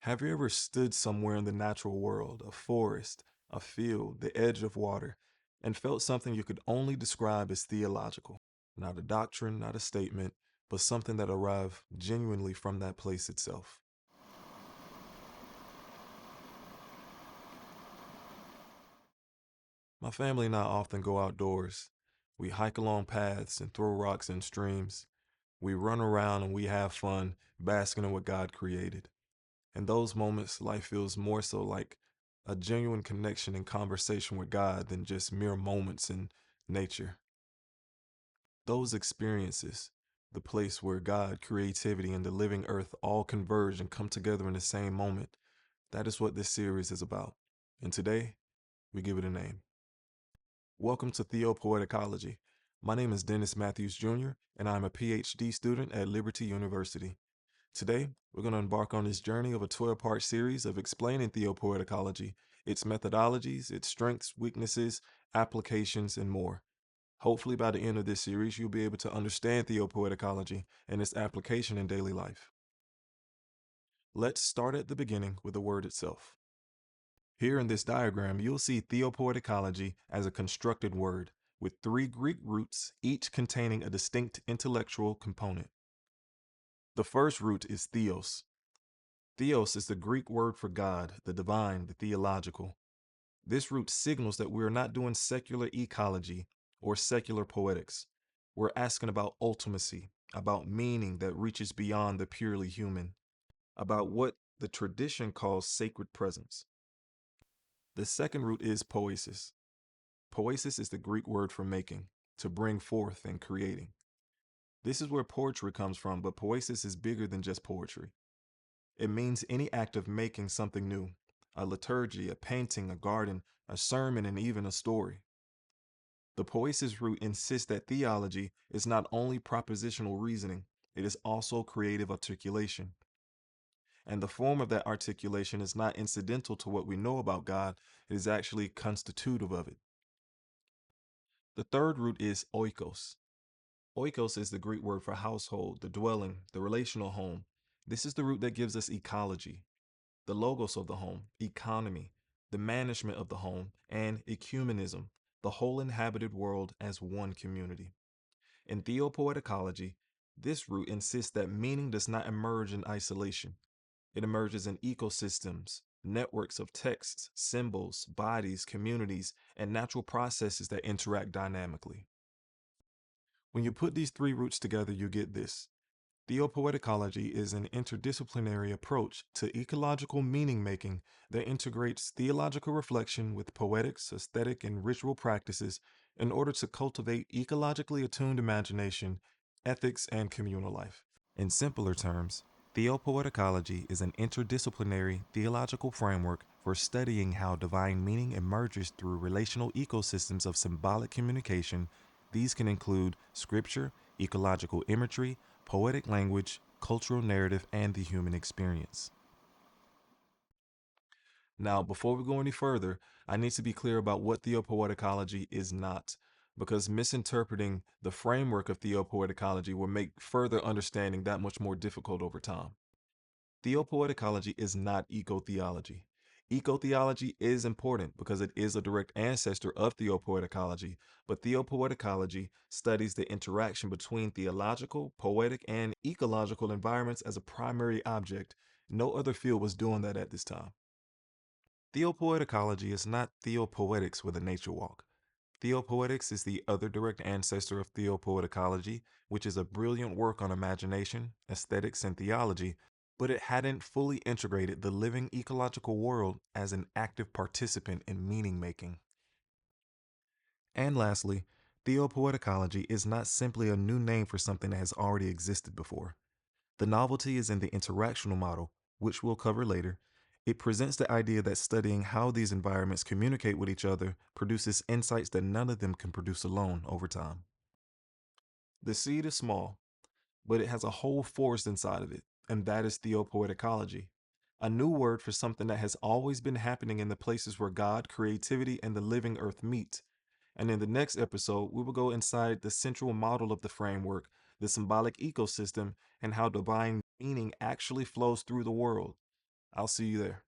Have you ever stood somewhere in the natural world, a forest, a field, the edge of water, and felt something you could only describe as theological? Not a doctrine, not a statement, but something that arrived genuinely from that place itself. My family and I often go outdoors. We hike along paths and throw rocks in streams. We run around and we have fun, basking in what God created. In those moments, life feels more so like a genuine connection and conversation with God than just mere moments in nature. Those experiences, the place where God, creativity, and the living earth all converge and come together in the same moment, that is what this series is about. And today, we give it a name. Welcome to Theopoetecology. My name is Dennis Matthews Jr., and I'm a PhD student at Liberty University. Today, we're going to embark on this journey of a 12-part series of explaining theopoetecology, its methodologies, its strengths, weaknesses, applications, and more. Hopefully, by the end of this series, you'll be able to understand theopoetecology and its application in daily life. Let's start at the beginning with the word itself. Here in this diagram, you'll see theopoetecology as a constructed word with three Greek roots, each containing a distinct intellectual component. The first root is theos. Theos is the Greek word for God, the divine, the theological. This root signals that we're not doing secular ecology or secular poetics. We're asking about ultimacy, about meaning that reaches beyond the purely human, about what the tradition calls sacred presence. The second root is poiesis. Poiesis is the Greek word for making, to bring forth and creating. This is where poetry comes from, but poiesis is bigger than just poetry. It means any act of making something new, a liturgy, a painting, a garden, a sermon, and even a story. The Poiesis root insists that theology is not only propositional reasoning, it is also creative articulation. And the form of that articulation is not incidental to what we know about God, it is actually constitutive of it. The third root is oikos. Oikos is the Greek word for household, the dwelling, the relational home. This is the root that gives us ecology, the logos of the home, economy, the management of the home, and ecumenism, the whole inhabited world as one community. In theopoetecology, this root insists that meaning does not emerge in isolation. It emerges in ecosystems, networks of texts, symbols, bodies, communities, and natural processes that interact dynamically. When you put these three roots together, you get this. Theopoeticology is an interdisciplinary approach to ecological meaning making that integrates theological reflection with poetics, aesthetic, and ritual practices in order to cultivate ecologically attuned imagination, ethics, and communal life. In simpler terms, theopoeticology is an interdisciplinary theological framework for studying how divine meaning emerges through relational ecosystems of symbolic communication. These can include scripture, ecological imagery, poetic language, cultural narrative, and the human experience. Now, before we go any further, I need to be clear about what theopoeticology is not, because misinterpreting the framework of theopoeticology will make further understanding that much more difficult over time. Theopoeticology is not ecotheology. Ecotheology is important because it is a direct ancestor of theopoeticology, but theopoeticology studies the interaction between theological, poetic, and ecological environments as a primary object. No other field was doing that at this time. Theopoeticology is not theopoetics with a nature walk. Theopoetics is the other direct ancestor of theopoeticology, which is a brilliant work on imagination, aesthetics, and theology, but it hadn't fully integrated the living ecological world as an active participant in meaning making. And lastly, theopoeticology is not simply a new name for something that has already existed before. The novelty is in the interactional model, which we'll cover later. It presents the idea that studying how these environments communicate with each other produces insights that none of them can produce alone over time. The seed is small, but it has a whole forest inside of it, and that is theopoeticology, a new word for something that has always been happening in the places where God, creativity, and the living earth meet. And in the next episode, we will go inside the central model of the framework, the symbolic ecosystem, and how divine meaning actually flows through the world. I'll see you there.